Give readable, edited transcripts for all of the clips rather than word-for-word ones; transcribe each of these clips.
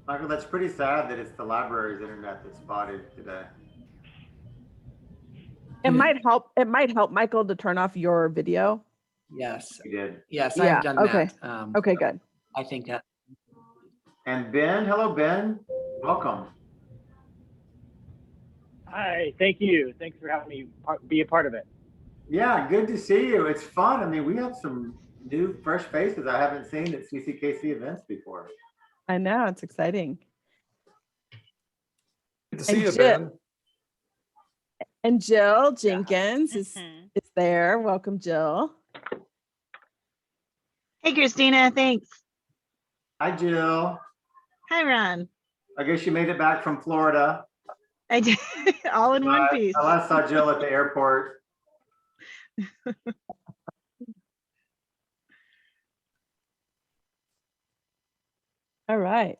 Michael, that's pretty sad that it's the library's internet that's spotted today. It might help. It might help Michael to turn off your video. Yes. You did. Yes, Yeah, I've done okay. that. Okay, good. I think that. And Ben, hello, Ben. Welcome. Hi, thank you. Thanks for having me be a part of it. Yeah, good to see you. It's fun. I mean, we have some new, fresh faces I haven't seen at CCKC events before. I know, it's exciting. Good to see you, Jill, Ben. and Jill Jenkins is there. Welcome, Jill. Hey, Christina, thanks. Hi, Jill. Hi, Ron. I guess you made it back from Florida. I did all in one piece. I last saw Jill at the airport. All right.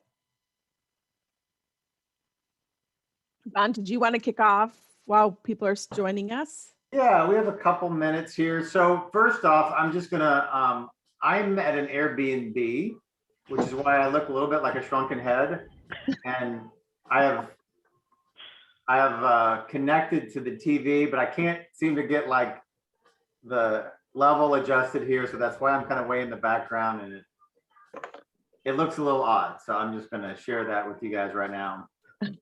Ron, did you want to kick off while people are joining us? Yeah, we have a couple minutes here. So first off, I'm just gonna, I'm at an Airbnb, which is why I look a little bit like a shrunken head. And I have connected to the TV, but I can't seem to get like the level adjusted here. So that's why I'm kind of way in the background and it looks a little odd. So I'm just gonna share that with you guys right now. And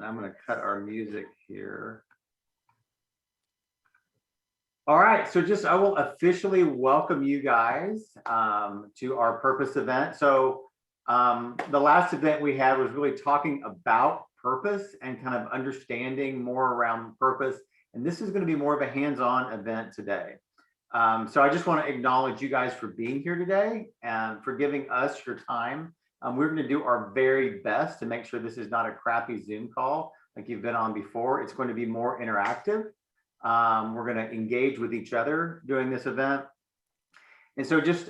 I'm gonna cut our music here. All right, so I will officially welcome you guys to our purpose event. So the last event we had was really talking about purpose and kind of understanding more around purpose. And this is gonna be more of a hands-on event today. So I just wanna acknowledge you guys for being here today and for giving us your time. We're going to do our very best to make sure this is not a crappy Zoom call like you've been on before. It's going to be more interactive. We're going to engage with each other during this event. And so just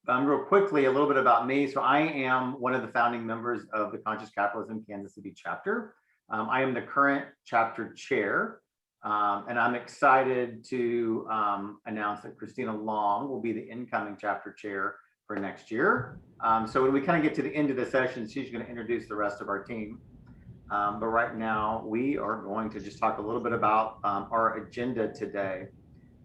real quickly, a little bit about me. So I am one of the founding members of the Conscious Capitalism Kansas City chapter. I am the current chapter chair. And I'm excited to announce that Christina Long will be the incoming chapter chair for next year. So when we kind of get to the end of the session, she's going to introduce the rest of our team. But right now we are going to just talk a little bit about our agenda today.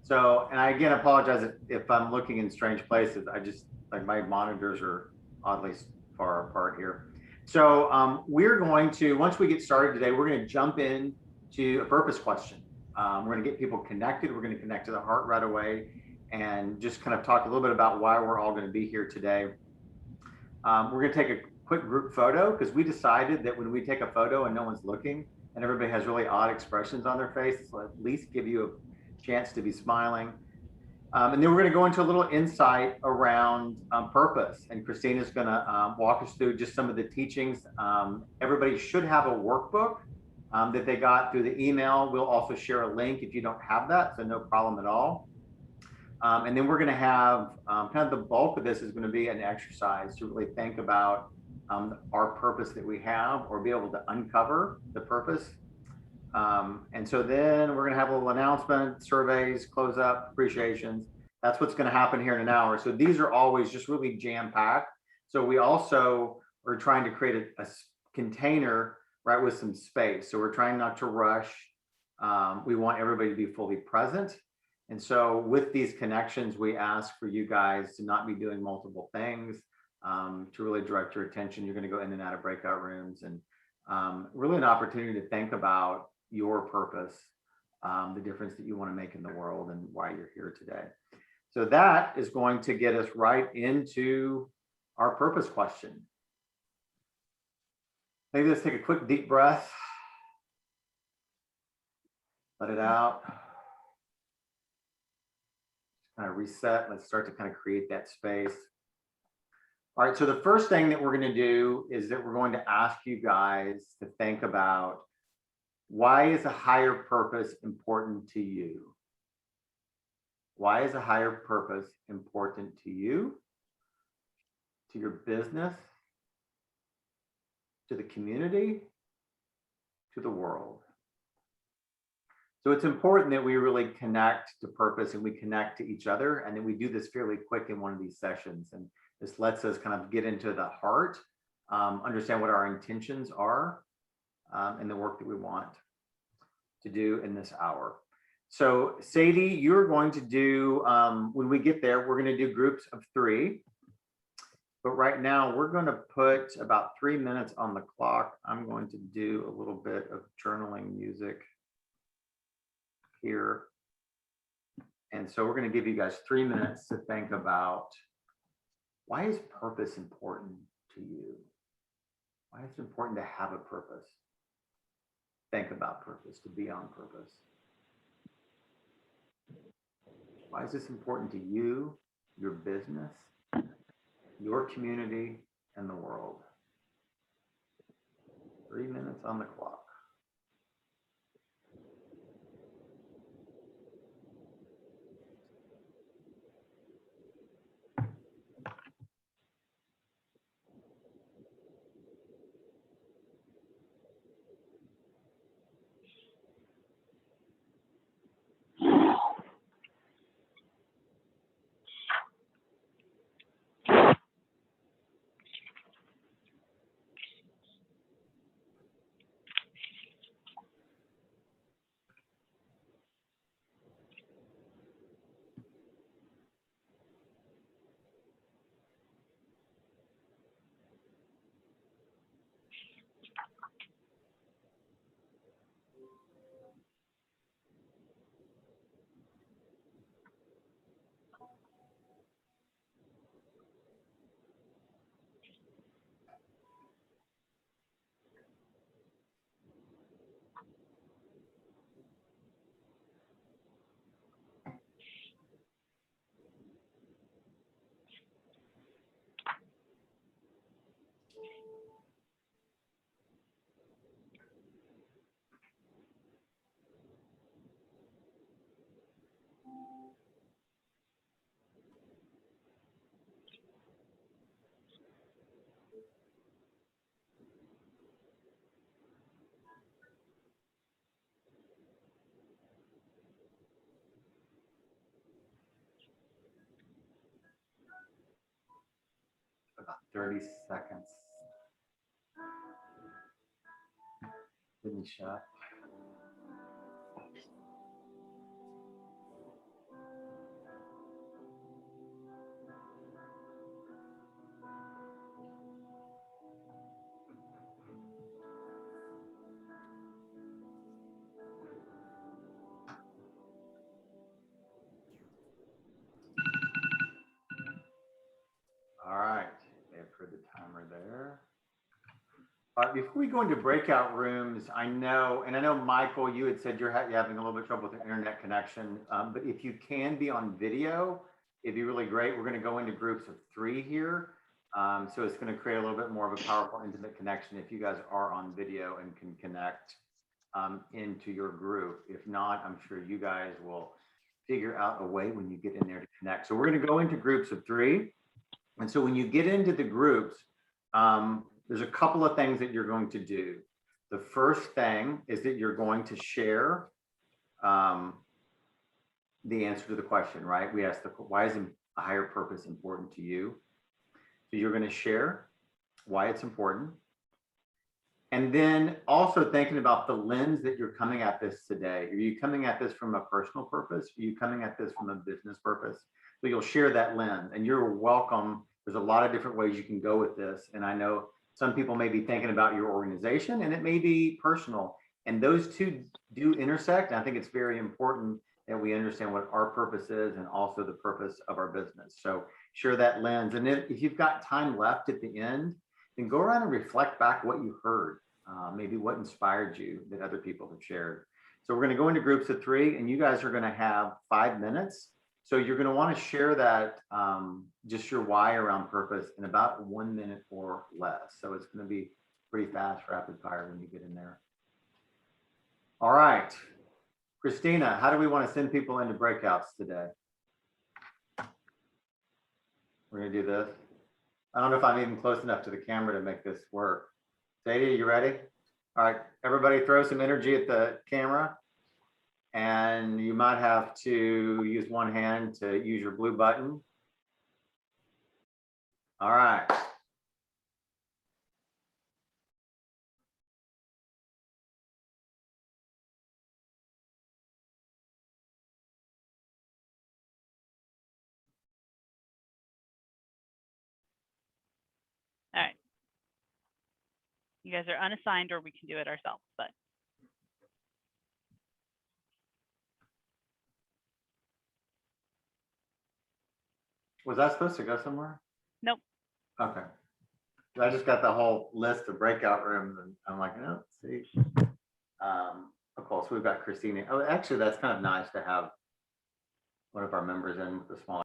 So, and I again apologize if I'm looking in strange places. I just, like my monitors are oddly far apart here. So we're going to, once we get started today, we're going to jump in to a purpose question. We're going to get people connected. We're going to connect to the heart right away and just kind of talk a little bit about why we're all going to be here today. We're going to take a quick group photo because we decided that when we take a photo and no one's looking and everybody has really odd expressions on their face, it'll at least give you a chance to be smiling. And then we're going to go into a little insight around purpose. And Christina's going to walk us through just some of the teachings. Everybody should have a workbook that they got through the email. We'll also share a link if you don't have that, so no problem at all. And then we're going to have kind of the bulk of this is going to be an exercise to really think about our purpose that we have or be able to uncover the purpose. And so then we're going to have a little announcement, surveys, close up, appreciations. That's what's going to happen here in an hour. So these are always just really jam-packed. So we also are trying to create a container, right, with some space. So we're trying not to rush. We want everybody to be fully present. And so with these connections, we ask for you guys to not be doing multiple things, to really direct your attention. You're going to go in and out of breakout rooms and really an opportunity to think about your purpose, the difference that you want to make in the world and why you're here today. So that is going to get us right into our purpose question. Maybe let's take a quick deep breath. Let it out. Kind of reset. Let's start to kind of create that space. All right, so the first thing that we're going to do is that we're going to ask you guys to think about, why is a higher purpose important to you? Why is a higher purpose important to you, to your business, to the community, to the world? So it's important that we really connect to purpose and we connect to each other, and then we do this fairly quick in one of these sessions. And This lets us kind of get into the heart, understand what our intentions are, and the work that we want to do in this hour. So Sadie, you're going to do, when we get there, we're going to do groups of 3. But right now we're going to put about 3 minutes on the clock. I'm going to do a little bit of journaling music here. And so we're going to give you guys 3 minutes to think about, why is purpose important to you? Why is it important to have a purpose? Think about purpose, to be on purpose. Why is this important to you, your business, your community, and the world? 3 minutes on the clock. About 30 seconds. Finish up. All right, they've heard the timer there. Before we go into breakout rooms, I know Michael, you had said you're having a little bit of trouble with the internet connection, but if you can be on video, it'd be really great. We're going to go into groups of 3 here. So it's going to create a little bit more of a powerful, intimate connection if you guys are on video and can connect into your group. If not, I'm sure you guys will figure out a way when you get in there to connect. So we're going to go into groups of 3. And so when you get into the groups, there's a couple of things that you're going to do. The first thing is that you're going to share the answer to the question, right? We asked, why is a higher purpose important to you? So you're going to share why it's important. And then also thinking about the lens that you're coming at this today. Are you coming at this from a personal purpose? Are you coming at this from a business purpose? So you'll share that lens, and you're welcome. There's a lot of different ways you can go with this. And I know some people may be thinking about your organization, and it may be personal. And those two do intersect. And I think it's very important that we understand what our purpose is and also the purpose of our business. So share that lens. And if you've got time left at the end, then go around and reflect back what you heard, maybe what inspired you that other people have shared. So we're going to go into groups of 3, and you guys are going to have 5 minutes. So you're going to want to share that, just your why around purpose in about 1 minute or less. So it's going to be pretty fast, rapid fire when you get in there. All right, Christina, how do we want to send people into breakouts today? We're going to do this. I don't know if I'm even close enough to the camera to make this work. Sadie, you ready? All right, everybody throw some energy at the camera. And you might have to use one hand to use your blue button. All right. All right. You guys are unassigned, or we can do it ourselves, but Was that supposed to go somewhere? nope. Okay. I just got the whole list of breakout rooms and I'm like, no, see. Of course, we've got Christina. Oh, actually, that's kind of nice to have one of our members in with the small.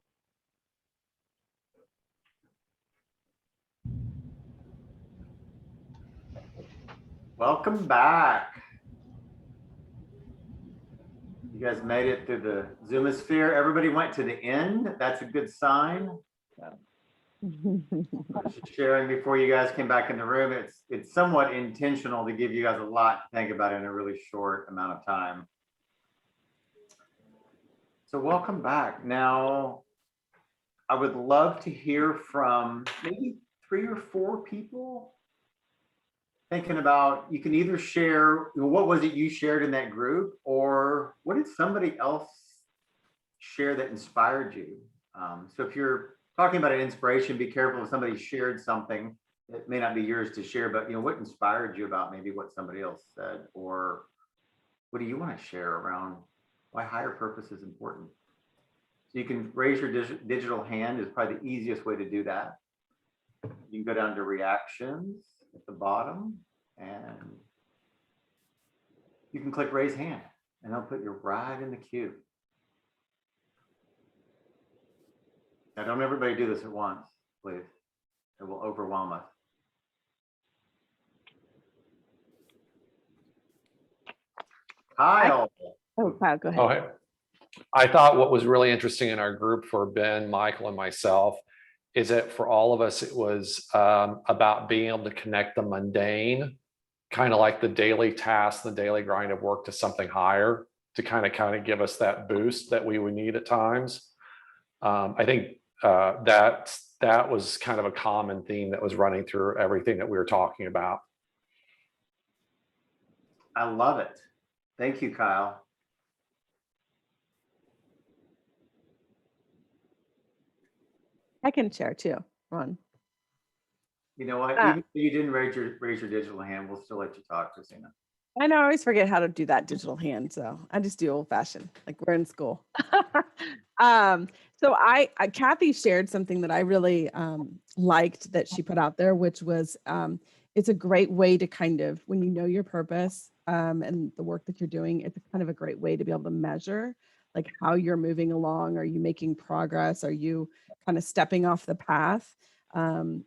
Welcome back. You guys made it through the Zoomosphere. Everybody went to the end. That's a good sign. I was just sharing before you guys came back in the room. It's somewhat intentional to give you guys a lot to think about in a really short amount of time. So welcome back. Now, I would love to hear from maybe 3 or 4 people thinking about, you can either share, what was it you shared in that group, or what did somebody else share that inspired you? So if you're talking about an inspiration, be careful if somebody shared something that may not be yours to share, but what inspired you about maybe what somebody else said, or what do you want to share around why higher purpose is important? So you can raise your digital hand is probably the easiest way to do that. You can go down to reactions at the bottom and you can click raise hand and they'll put you right in the queue. Now, don't everybody do this at once, please. It will overwhelm us. Kyle. Oh, Kyle, go ahead. Oh, hey. I thought what was really interesting in our group for Ben, Michael, and myself is that for all of us, it was about being able to connect the mundane, kind of like the daily task, the daily grind of work, to something higher, to kind of give us that boost that we would need at times. I think that was kind of a common theme that was running through everything that we were talking about. I love it. Thank you, Kyle. I can share too, Ron. You know what? Even if you didn't raise your digital hand, we'll still let you talk, Christina. I know I always forget how to do that digital hand, so I just do old fashioned, like we're in school. So Kathy shared something that I really liked that she put out there, which was it's a great way to kind of, when you know your purpose and the work that you're doing, it's kind of a great way to be able to measure like how you're moving along. Are you making progress? Are you kind of stepping off the path? And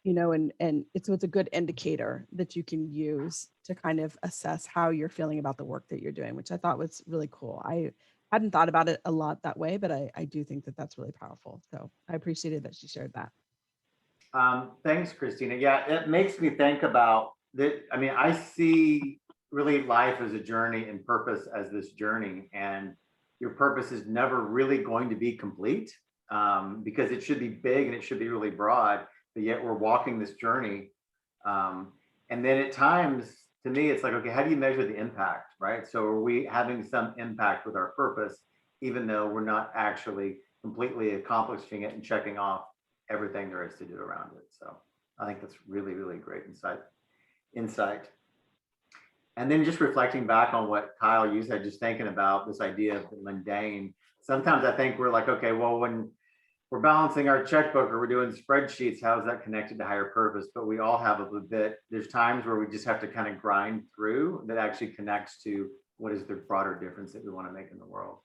it's a good indicator that you can use to kind of assess how you're feeling about the work that you're doing, which I thought was really cool. I hadn't thought about it a lot that way, but I do think that that's really powerful. So I appreciated that she shared that. Thanks, Christina. Yeah, it makes me think about that. I mean, I see really life as a journey and purpose as this journey, and your purpose is never really going to be complete because it should be big and it should be really broad, but yet we're walking this journey. And then at times, to me, it's like, okay, how do you measure the impact, right? So are we having some impact with our purpose, even though we're not actually completely accomplishing it and checking off everything there is to do around it? So I think that's really, really great insight. And then just reflecting back on what Kyle, you said, just thinking about this idea of the mundane. Sometimes I think we're like, okay, well, when we're balancing our checkbook or we're doing spreadsheets, how is that connected to higher purpose? But we all have a little bit, there's times where we just have to kind of grind through that actually connects to what is the broader difference that we want to make in the world.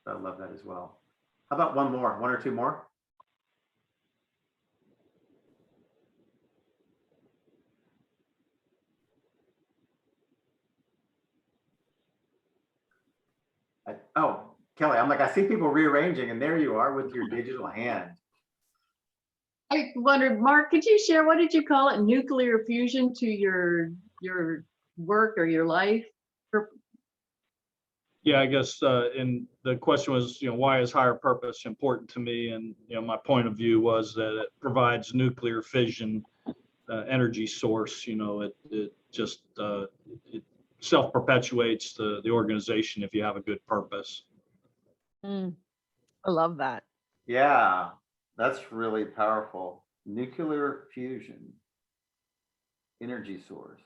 So I love that as well. How about one or two more? Oh, Kelly, I'm like, I see people rearranging and there you are with your digital hand. I wondered, Mark, could you share, what did you call it? Nuclear fusion to your work or your life? Yeah, I guess, and the question was, why is higher purpose important to me? And, my point of view was that it provides nuclear fission energy source. It just it self-perpetuates the organization if you have a good purpose. I love that. Yeah, that's really powerful. Nuclear fusion, energy source.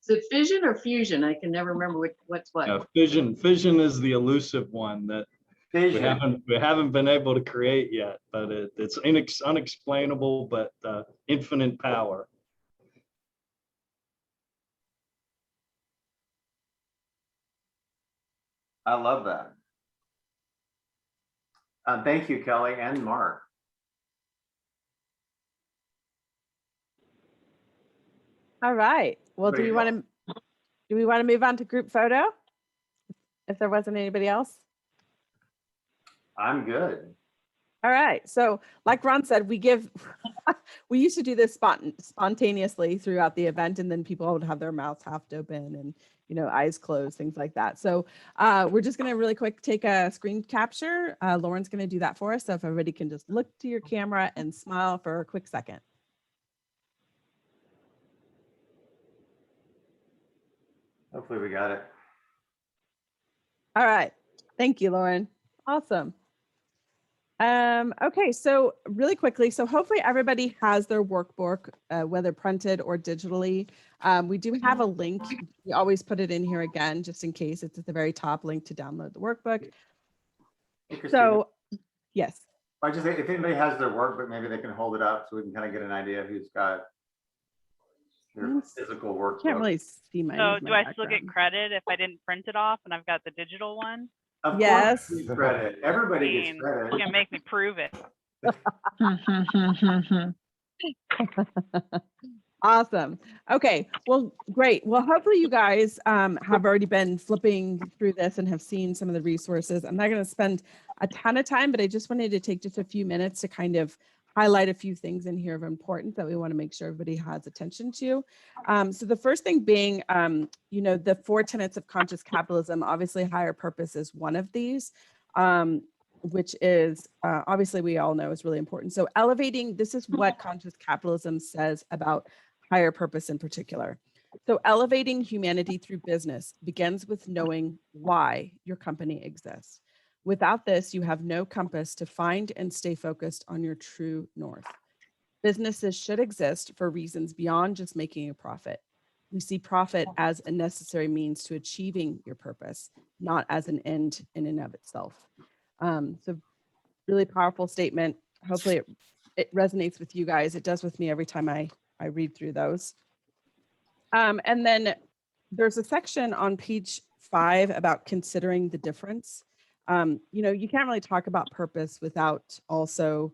Is it fission or fusion? I can never remember what's what. Fission is the elusive one that Fission. we haven't been able to create yet, but it's unexplainable, but infinite power. I love that. Thank you, Kelly and Mark. All right. Well, do we want to move on to group photo? If there wasn't anybody else? I'm good. All right. So like Ron said, we we used to do this spontaneously throughout the event, and then people would have their mouths half open and, eyes closed, things like that. So we're just going to really quick take a screen capture. Lauren's going to do that for us. So if everybody can just look to your camera and smile for a quick second. Hopefully we got it. All right. Thank you, Lauren. Awesome. Okay, so really quickly, so hopefully everybody has their workbook, whether printed or digitally. We do have a link. We always put it in here again, just in case. It's at the very top, link to download the workbook. Hey, Christina, So, yes. I just think if anybody has their workbook, maybe they can hold it up so we can kind of get an idea of who's got their physical workbook. Can't really see my. So do I still get credit if I didn't print it off and I've got the digital one? Of Yes. course, you get credit. Everybody gets You credit. can make me prove it. Awesome. Okay. Well, great. Well, hopefully you guys have already been flipping through this and have seen some of the resources. I'm not going to spend a ton of time, but I just wanted to take just a few minutes to kind of highlight a few things in here of importance that we want to make sure everybody has attention to. So the first thing being, the 4 tenets of conscious capitalism. Obviously, higher purpose is one of these. Which is obviously we all know is really important. So elevating, this is what conscious capitalism says about higher purpose in particular. So elevating humanity through business begins with knowing why your company exists. Without this, you have no compass to find and stay focused on your true north. Businesses should exist for reasons beyond just making a profit. We see profit as a necessary means to achieving your purpose, not as an end in and of itself. So really powerful statement. Hopefully it resonates with you guys. It does with me every time I read through those. And then there's a section on page 5 about considering the difference. You can't really talk about purpose without also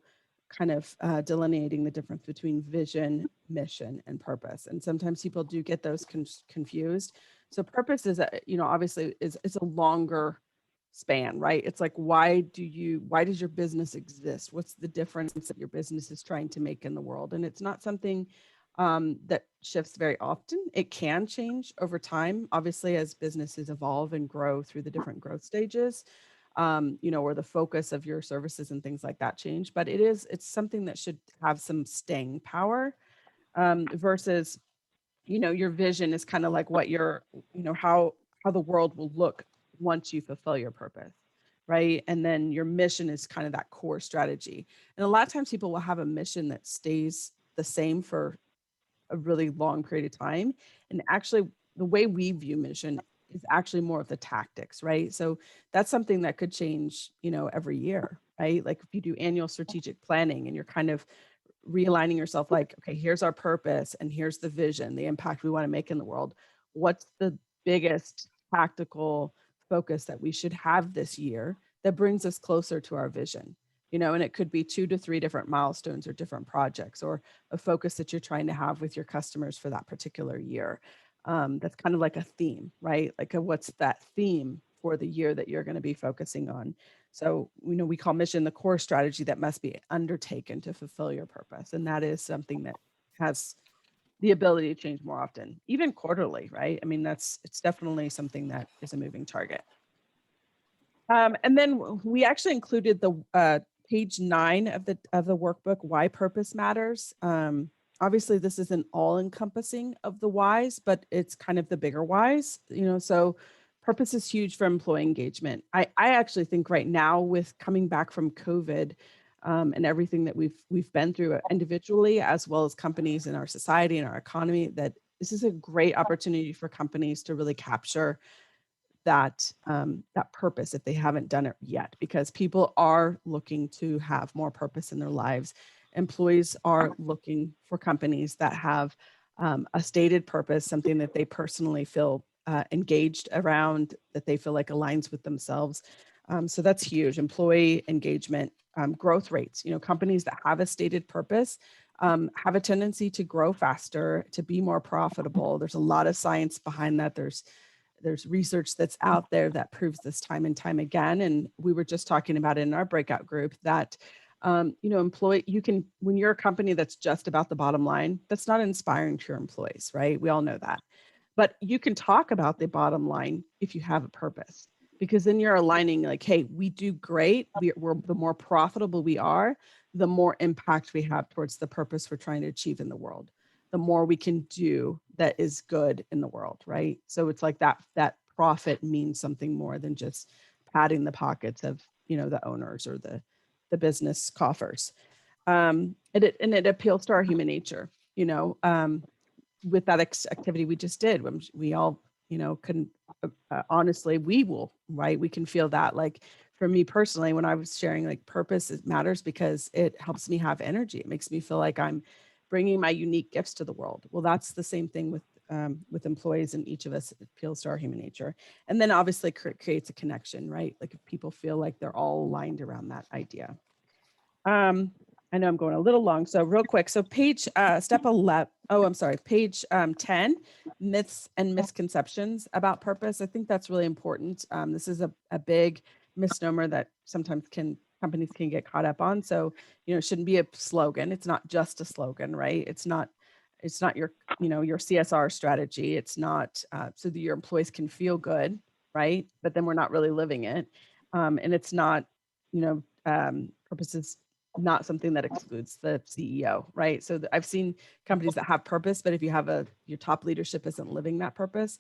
kind of delineating the difference between vision, mission, and purpose. And sometimes people do get those confused. So purpose is, obviously it's a longer span, right? It's like, why does your business exist? What's the difference that your business is trying to make in the world? And it's not something that shifts very often. It can change over time, obviously, as businesses evolve and grow through the different growth stages, or the focus of your services and things like that change. But it's something that should have some staying power versus, your vision is kind of like what how the world will look once you fulfill your purpose, right? And then your mission is kind of that core strategy. And a lot of times people will have a mission that stays the same for a really long period of time. And actually, the way we view mission is actually more of the tactics, right? So that's something that could change, every year, right? Like if you do annual strategic planning and you're kind of realigning yourself like, okay, here's our purpose and here's the vision, the impact we want to make in the world. What's the biggest tactical focus that we should have this year that brings us closer to our vision? And it could be 2 to 3 different milestones or different projects or a focus that you're trying to have with your customers for that particular year. That's kind of like a theme, right? Like what's that theme for the year that you're going to be focusing on? So, we call mission the core strategy that must be undertaken to fulfill your purpose. And that is something that has the ability to change more often, even quarterly, right? I mean, it's definitely something that is a moving target. And then we actually included the page 9 of the workbook, why purpose matters. Obviously, this isn't all encompassing of the whys, but it's kind of the bigger whys, so purpose is huge for employee engagement. I actually think right now, with coming back from COVID and everything that we've been through individually, as well as companies in our society and our economy, that this is a great opportunity for companies to really capture that purpose if they haven't done it yet, because people are looking to have more purpose in their lives. Employees are looking for companies that have a stated purpose, something that they personally feel engaged around, that they feel like aligns with themselves. So that's huge. Employee engagement, growth rates. Companies that have a stated purpose have a tendency to grow faster, to be more profitable. There's a lot of science behind that. There's research that's out there that proves this time and time again. And we were just talking about it in our breakout group that, when you're a company that's just about the bottom line, that's not inspiring to your employees, right? We all know that. But you can talk about the bottom line if you have a purpose, because then you're aligning like, hey, we do great. We're the more profitable we are, the more impact we have towards the purpose we're trying to achieve in the world, the more we can do that is good in the world, right? So it's like that profit means something more than just padding the pockets of, the owners or the business coffers. It appeals to our human nature, with that activity we just did. When we all, can honestly, we can feel that. Like for me personally, when I was sharing like purpose, it matters because it helps me have energy. It makes me feel like I'm bringing my unique gifts to the world. Well, that's the same thing with employees, and each of us, it appeals to our human nature. And then obviously creates a connection, right? Like if people feel like they're all aligned around that idea. I know I'm going a little long, so real quick. So page step 11. Oh, I'm sorry. Page 10, myths and misconceptions about purpose. I think that's really important. This is a big misnomer that sometimes companies can get caught up on. So, it shouldn't be a slogan. It's not just a slogan, right? It's not your, your CSR strategy. It's not so that your employees can feel good, right? But then we're not really living it. And it's not, purpose is not something that excludes the CEO, right? So I've seen companies that have purpose, but if you have your top leadership isn't living that purpose,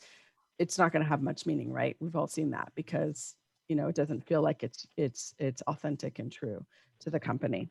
it's not going to have much meaning, right? We've all seen that because, it doesn't feel like it's authentic and true to the company.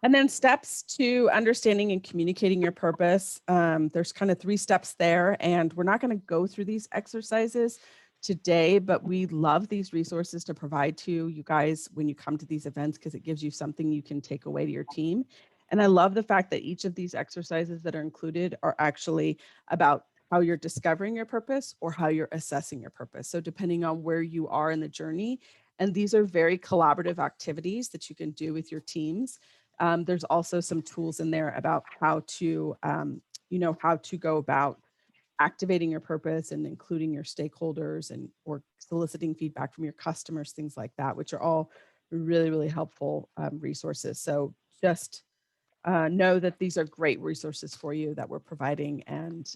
And then steps to understanding and communicating your purpose. There's kind of 3 steps there, and we're not going to go through these exercises today, but we love these resources to provide to you guys when you come to these events, because it gives you something you can take away to your team. And I love the fact that each of these exercises that are included are actually about how you're discovering your purpose or how you're assessing your purpose. So depending on where you are in the journey, and these are very collaborative activities that you can do with your teams. There's also some tools in there about how to, how to go about activating your purpose and including your stakeholders or soliciting feedback from your customers, things like that, which are all really, really helpful resources. So just know that these are great resources for you that we're providing, and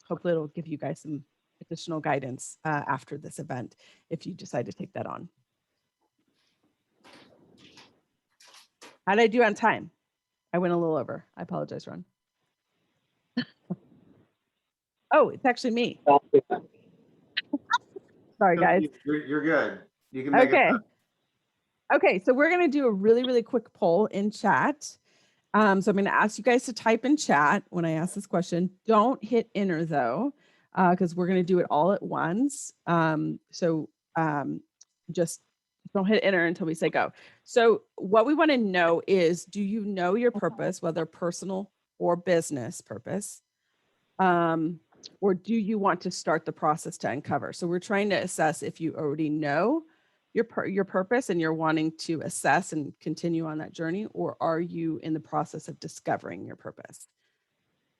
hopefully it'll give you guys some additional guidance after this event if you decide to take that on. How did I do on time? I went a little over. I apologize, Ron. Oh, it's actually me. Sorry, guys. You're good. You can make Okay. it. Okay, so we're going to do a really, really quick poll in chat. So I'm going to ask you guys to type in chat when I ask this question. Don't hit enter though, because we're going to do it all at once. Just don't hit enter until we say go. So what we want to know is, do you know your purpose, whether personal or business purpose? Or do you want to start the process to uncover? So we're trying to assess if you already know your purpose and you're wanting to assess and continue on that journey, or are you in the process of discovering your purpose?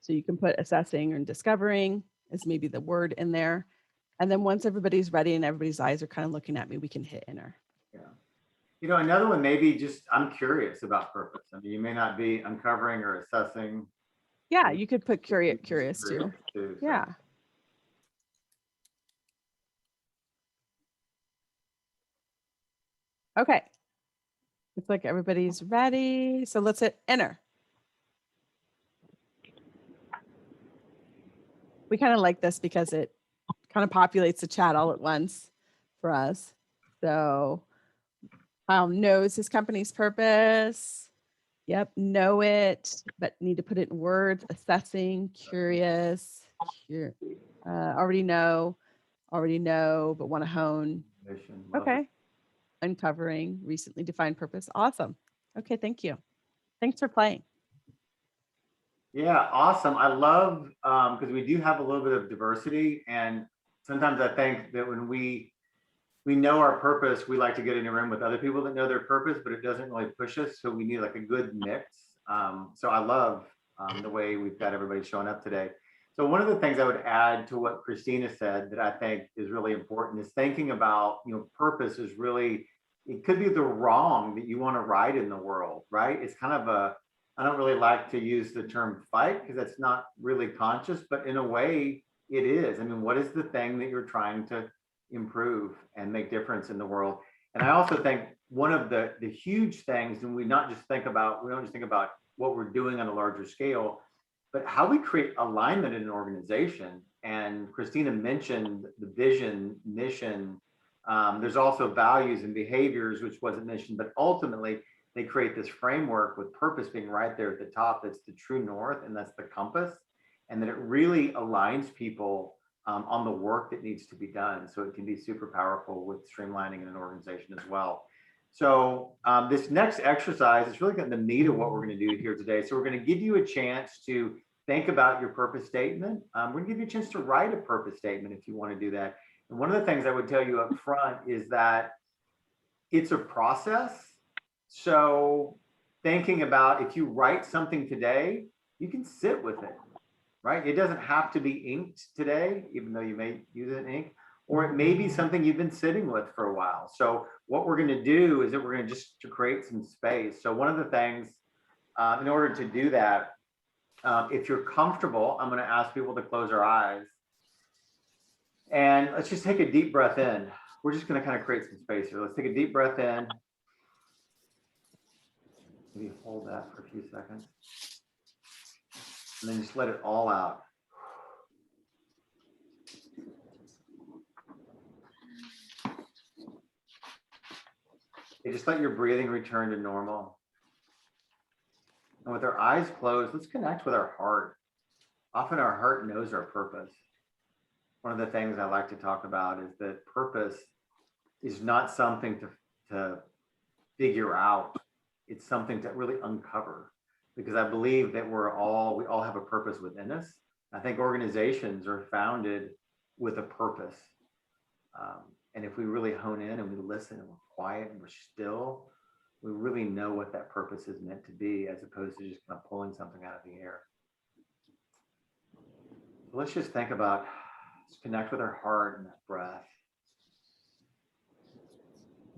So you can put assessing and discovering as maybe the word in there. And then once everybody's ready and everybody's eyes are kind of looking at me, we can hit enter. Yeah. Another one, maybe just, I'm curious about purpose. I mean, you may not be uncovering or assessing. Yeah, you could put curious too. So. Yeah. Okay. Looks like everybody's ready. So let's hit enter. We kind of like this because it kind of populates the chat all at once for us. So Kyle knows his company's purpose. Yep, know it, but need to put it in words. Assessing, curious, already know, but want to hone. Mission, love it. Okay. Uncovering, recently defined purpose. Awesome. Okay, thank you. Thanks for playing. Yeah, awesome. I love, because we do have a little bit of diversity, and sometimes I think that when we know our purpose, we like to get in a room with other people that know their purpose, but it doesn't really push us. So we need like a good mix. So I love the way we've got everybody showing up today. So one of the things I would add to what Christina said that I think is really important is thinking about, purpose is really, it could be the wrong that you want to right in the world, right? It's kind of I don't really like to use the term fight because that's not really conscious, but in a way it is. I mean, what is the thing that you're trying to improve and make difference in the world? And I also think one of the huge things, and we don't just think about what we're doing on a larger scale, but how we create alignment in an organization. And Christina mentioned the vision, mission. There's also values and behaviors, which wasn't mentioned, but ultimately they create this framework with purpose being right there at the top. That's the true north, and that's the compass. And that it really aligns people on the work that needs to be done. So it can be super powerful with streamlining in an organization as well. So this next exercise is really the meat of what we're going to do here today. So we're going to give you a chance to think about your purpose statement. We're going to give you a chance to write a purpose statement if you want to do that. And one of the things I would tell you up front is that it's a process. So thinking about if you write something today, you can sit with it. Right? It doesn't have to be inked today, even though you may use it in ink, or it may be something you've been sitting with for a while. So what we're going to do is that we're going to just to create some space. So one of the things, in order to do that, if you're comfortable, I'm going to ask people to close their eyes. And let's just take a deep breath in. We're just going to kind of create some space here. Let's take a deep breath in. Maybe hold that for a few seconds. And then just let it all out. Okay, just let your breathing return to normal. And with our eyes closed, let's connect with our heart. Often our heart knows our purpose. One of the things I like to talk about is that purpose is not something to figure out. It's something to really uncover. Because I believe that we all have a purpose within us. I think organizations are founded with a purpose. And if we really hone in and we listen and we're quiet and we're still, we really know what that purpose is meant to be, as opposed to just kind of pulling something out of the air. So let's just think about, let's connect with our heart and that breath.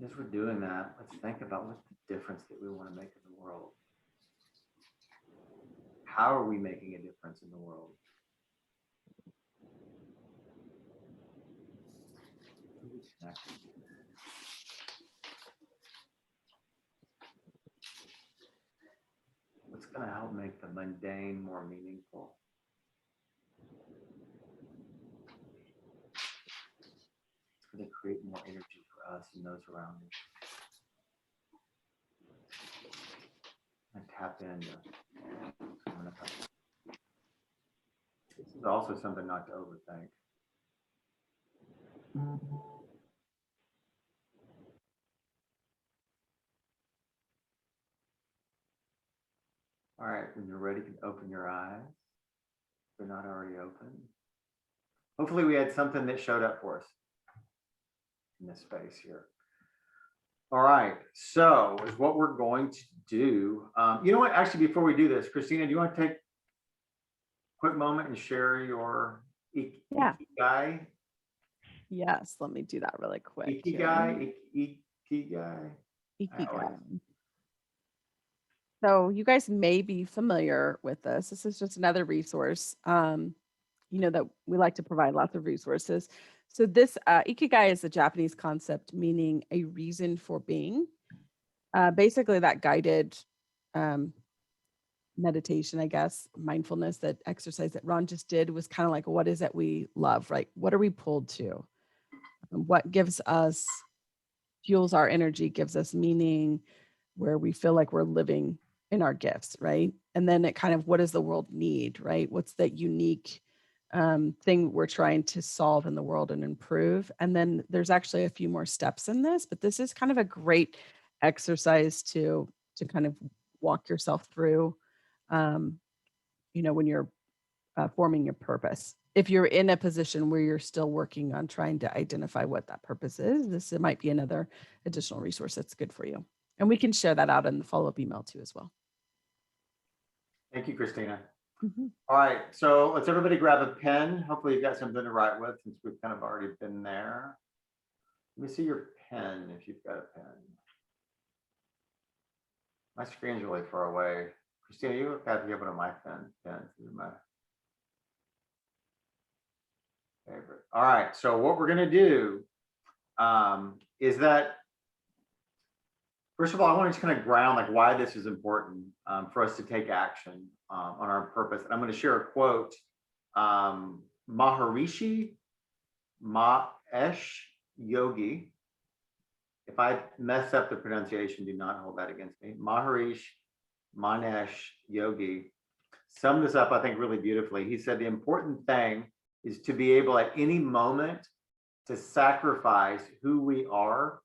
As we're doing that, let's think about what's the difference that we want to make in the world. How are we making a difference in the world? What's going to help make the mundane more meaningful? It's going to create more energy for us and those around us. And tap into. This is also something not to overthink. All right, when you're ready, you can open your eyes. If they're not already open. Hopefully we had something that showed up for us in this space here. All right, so is what we're going to do. You know what, actually, before we do this, Christina, do you want to take a quick moment and share your Ikigai? Yes, let me do that really quick. Ikigai, Ikigai. Ikigai. So you guys may be familiar with this. This is just another resource, that we like to provide lots of resources. So this Ikigai is a Japanese concept meaning a reason for being. Basically, that guided meditation, I guess, mindfulness, that exercise that Ron just did was kind of like, what is it we love, right? What are we pulled to? What gives us, fuels our energy, gives us meaning, where we feel like we're living in our gifts, right? And then it kind of, what does the world need, right? What's that unique thing we're trying to solve in the world and improve? And then there's actually a few more steps in this, but this is kind of a great exercise to kind of walk yourself through, when you're forming your purpose. If you're in a position where you're still working on trying to identify what that purpose is, this might be another additional resource that's good for you. And we can share that out in the follow-up email too as well. Thank you, Christina. Mm-hmm. All right, so let's everybody grab a pen. Hopefully you've got something to write with since we've kind of already been there. Let me see your pen if you've got a pen. My screen's really far away. Christina, you have to get one of my pens. These are my favorite. All right, so what we're gonna do is that, first of all, I want to just kind of ground like why this is important for us to take action on our purpose. And I'm going to share a quote. Maharishi Mahesh Yogi. If I mess up the pronunciation, do not hold that against me. Maharishi Mahesh Yogi summed this up, I think, really beautifully. He said, the important thing is to be able at any moment to sacrifice who we are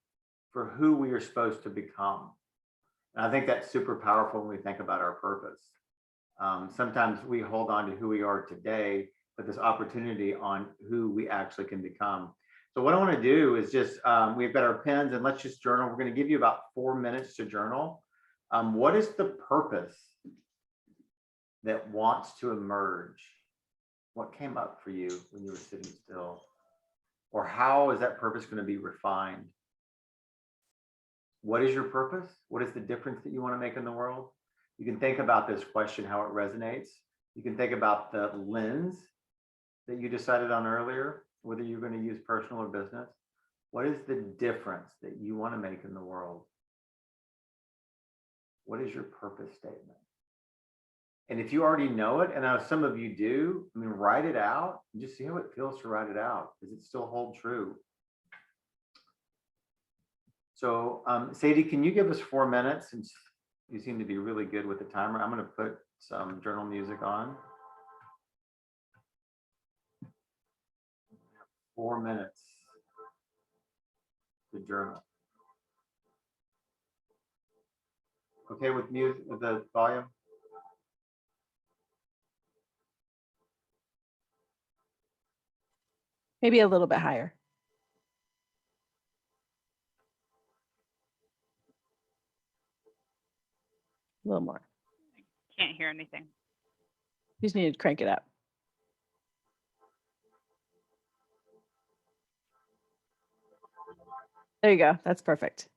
for who we are supposed to become. And I think that's super powerful when we think about our purpose. Sometimes we hold on to who we are today, but this opportunity on who we actually can become. So what I want to do is just, we've got our pens and let's just journal. We're going to give you about 4 minutes to journal. What is the purpose that wants to emerge? What came up for you when you were sitting still? Or how is that purpose going to be refined? What is your purpose? What is the difference that you want to make in the world? You can think about this question, how it resonates. You can think about the lens that you decided on earlier, whether you're going to use personal or business. What is the difference that you want to make in the world? What is your purpose statement? And if you already know it, and I know some of you do, I mean, write it out and just see how it feels to write it out. Does it still hold true? So Sadie, can you give us 4 minutes, since you seem to be really good with the timer? I'm going to put some journal music on. 4 minutes to journal. Okay with music, with the volume? Maybe a little bit higher. A little more. Can't hear anything. You just need to crank it up. There you go. That's perfect.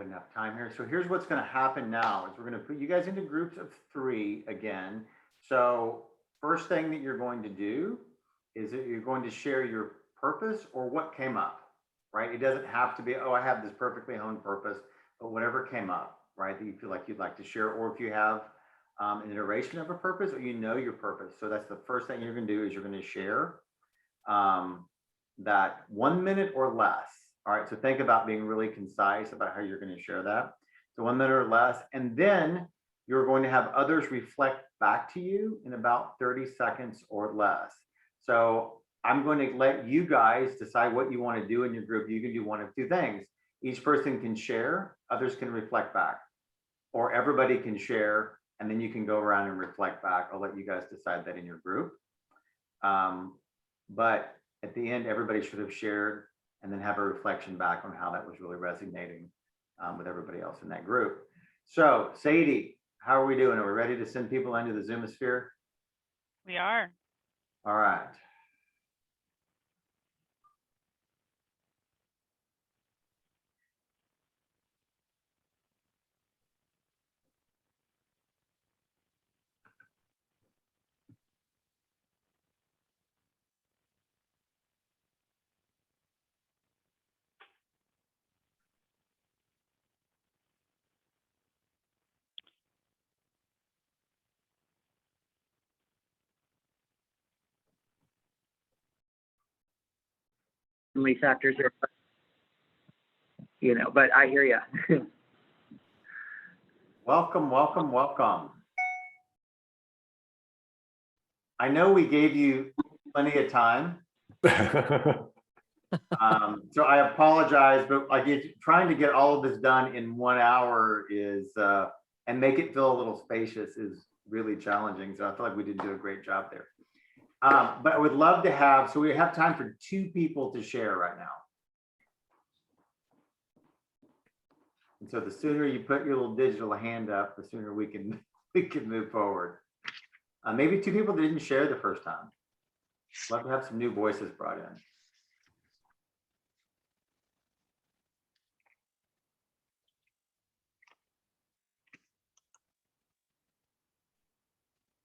enough time here. So here's what's going to happen now is we're going to put you guys into groups of 3 again. So first thing that you're going to do is that you're going to share your purpose or what came up, right? It doesn't have to be, oh, I have this perfectly honed purpose, but whatever came up, right, that you feel like you'd like to share, or if you have an iteration of a purpose or you know your purpose. So that's the first thing you're going to do is you're going to share that 1 minute or less. All right, so think about being really concise about how you're going to share that. So 1 minute or less, and then you're going to have others reflect back to you in about 30 seconds or less. So I'm going to let you guys decide what you want to do in your group. You can do one of 2 things. Each person can share, others can reflect back, or everybody can share, and then you can go around and reflect back. I'll let you guys decide that in your group. But at the end, everybody should have shared and then have a reflection back on how that was really resonating with everybody else in that group. So Sadie, how are we doing? Are we ready to send people into the Zoomosphere? We are. All right. Factors are, but I hear you. Welcome, welcome, welcome. I know we gave you plenty of time. So I apologize, but trying to get all of this done in 1 hour is, and make it feel a little spacious is really challenging. So I feel like we didn't do a great job there. But I would love to have, so we have time for 2 people to share right now. And so the sooner you put your little digital hand up, the sooner we can move forward. Maybe 2 people that didn't share the first time. Love to have some new voices brought in.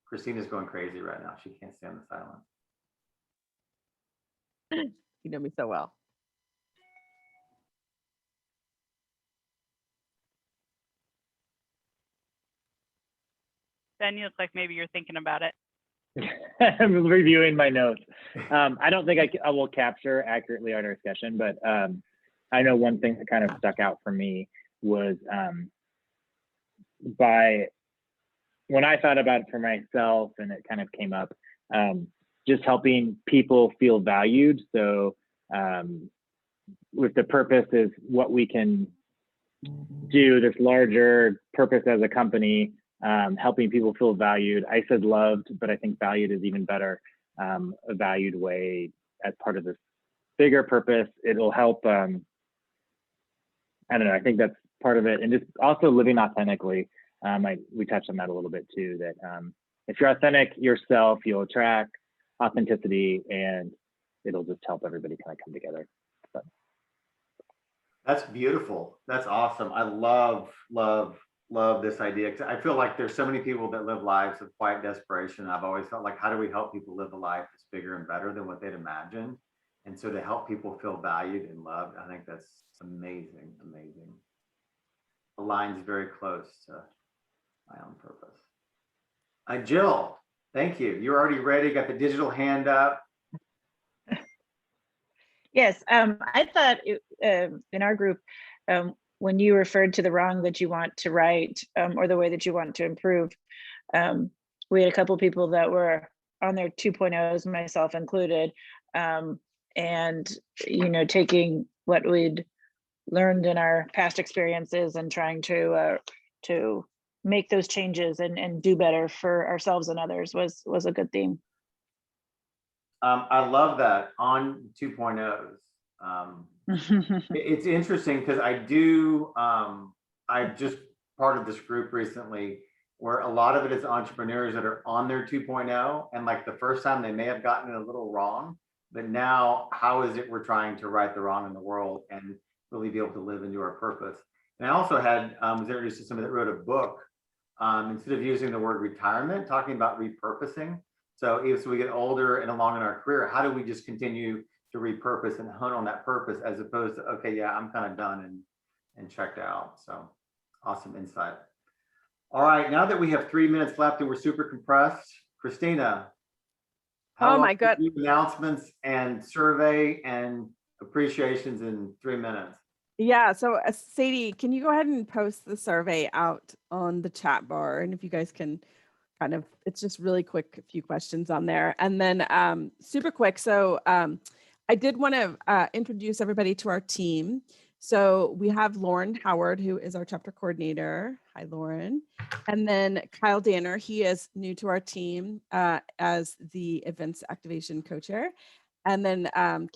Christina's going crazy right now. She can't stand the silence. You know me so well. Ben, you look like maybe you're thinking about it. I'm reviewing my notes. I don't think I will capture accurately our discussion, but I know one thing that kind of stuck out for me was when I thought about it for myself, and it kind of came up, just helping people feel valued. So with the purpose is what we can do, this larger purpose as a company, helping people feel valued. I said loved, but I think valued is even better, a valued way as part of this bigger purpose. It'll help, I don't know, I think that's part of it. And just also living authentically. We touched on that a little bit too, that if you're authentic yourself, you'll attract authenticity, and it'll just help everybody kind of come together. So. That's beautiful. That's awesome. I love this idea, because I feel like there's so many people that live lives of quiet desperation. I've always felt like, how do we help people live a life that's bigger and better than what they'd imagined? And so to help people feel valued and loved, I think that's amazing, amazing. Aligns very close to my own purpose. Jill, thank you. You're already ready, got the digital hand up. Yes, I thought in our group, when you referred to the wrong that you want to right, or the way that you want to improve, we had a couple people that were on their 2.0s, myself included, and taking what we'd learned in our past experiences and trying to make those changes and do better for ourselves and others was a good theme. I love that, on 2.0s. It's interesting because I've just part of this group recently where a lot of it is entrepreneurs that are on their 2.0, and like the first time they may have gotten it a little wrong, but now how is it we're trying to right the wrong in the world and really be able to live into our purpose? And I also had, was introduced to somebody that wrote a book, instead of using the word retirement, talking about repurposing. So as we get older and along in our career, how do we just continue to repurpose and hone on that purpose as opposed to, okay, yeah, I'm kind of done and checked out. So awesome insight. All right, now that we have 3 minutes left and we're super compressed, Christina. Oh my long God. do announcements and survey and appreciations in 3 minutes. Yeah. So Sadie, can you go ahead and post the survey out on the chat bar? And if you guys can kind of, it's just really quick, a few questions on there. And then super quick. So I did want to introduce everybody to our team. So we have Lauren Howard, who is our chapter coordinator. Hi, Lauren. And then Kyle Danner, he is new to our team as the events activation co-chair. And then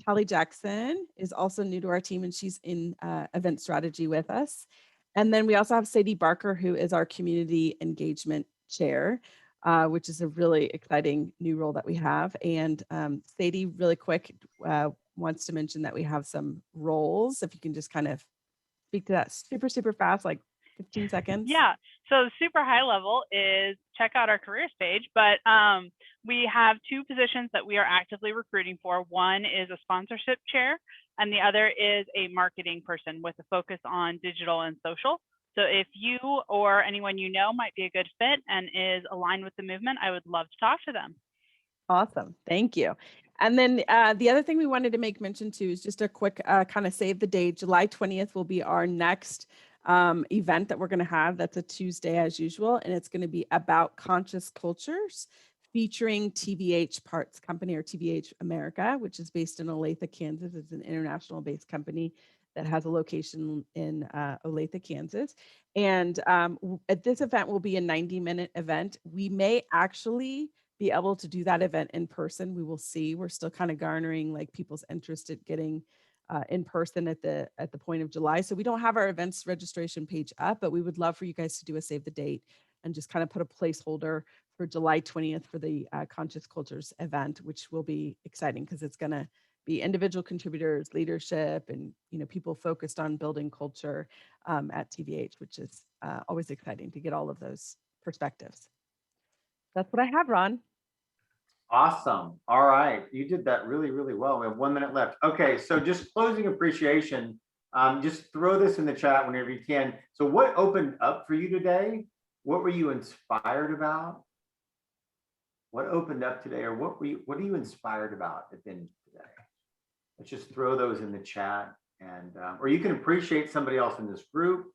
Callie Jackson is also new to our team, and she's in event strategy with us. And then we also have Sadie Barker, who is our community engagement chair, which is a really exciting new role that we have. And Sadie, really quick, wants to mention that we have some roles. If you can just kind of speak to that super fast, like 15 seconds. Yeah, so super high level is check out our careers page, but we have 2 positions that we are actively recruiting for. One is a sponsorship chair, and the other is a marketing person with a focus on digital and social. So if you or anyone you know might be a good fit and is aligned with the movement, I would love to talk to them. Awesome. Thank you. And then the other thing we wanted to make mention to is just a quick kind of save the date. July 20th will be our next event that we're going to have. That's a Tuesday as usual. And it's going to be about conscious cultures featuring TVH Parts Company, or TVH America, which is based in Olathe, Kansas. It's an international based company that has a location in Olathe, Kansas. And at this event will be a 90-minute event. We may actually be able to do that event in person. We will see. We're still kind of garnering like people's interest at getting in person at the point of July. So we don't have our events registration page up, but we would love for you guys to do a save the date and just kind of put a placeholder for July 20th for the Conscious Cultures event, which will be exciting because it's going to be individual contributors, leadership, and people focused on building culture at TVH, which is always exciting to get all of those perspectives. That's what I have, Ron. Awesome. All right. You did that really, really well. We have 1 minute left. Okay. So just closing appreciation. Just throw this in the chat whenever you can. So what opened up for you today? What were you inspired about? What opened up today, or what are you inspired about at the end of today? Let's just throw those in the chat, and or you can appreciate somebody else in this group.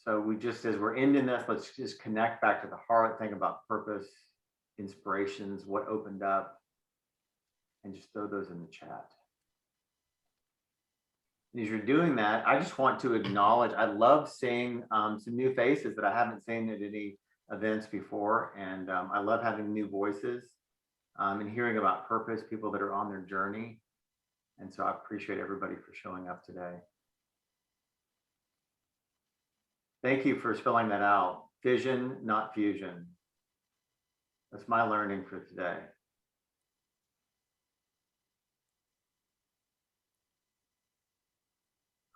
So we just, as we're ending this, let's just connect back to the heart, think about purpose, inspirations, what opened up, and just throw those in the chat. And as you're doing that, I just want to acknowledge, I love seeing some new faces that I haven't seen at any events before. And I love having new voices and hearing about purpose, people that are on their journey. And so I appreciate everybody for showing up today. Thank you for spelling that out. Fission, not fusion. That's my learning for today.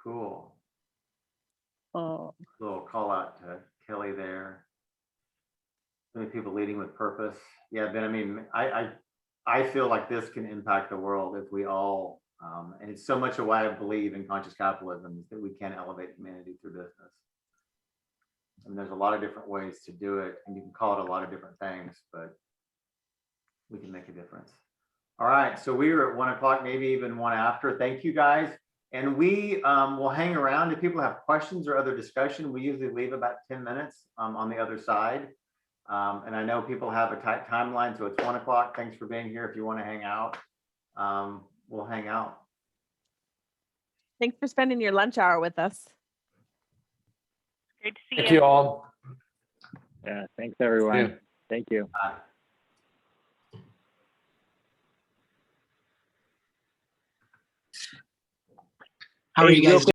Cool. Oh, Little call out to Kelly there. Many people leading with purpose. Yeah, Ben, I mean, I feel like this can impact the world if we all, and it's so much of why I believe in conscious capitalism, is that we can elevate humanity through business. And there's a lot of different ways to do it, and you can call it a lot of different things, but we can make a difference. All right, so we are at 1 o'clock, maybe even 1 after. Thank you guys. And we will hang around. If people have questions or other discussion, we usually leave about 10 minutes on the other side. And I know people have a tight timeline, so it's 1 o'clock. Thanks for being here. If you want to hang out, we'll hang out. thanks for spending your lunch hour with us. Great to see Thank you. you all. Yeah, thanks everyone. Yeah. Thank you. Bye. How are you guys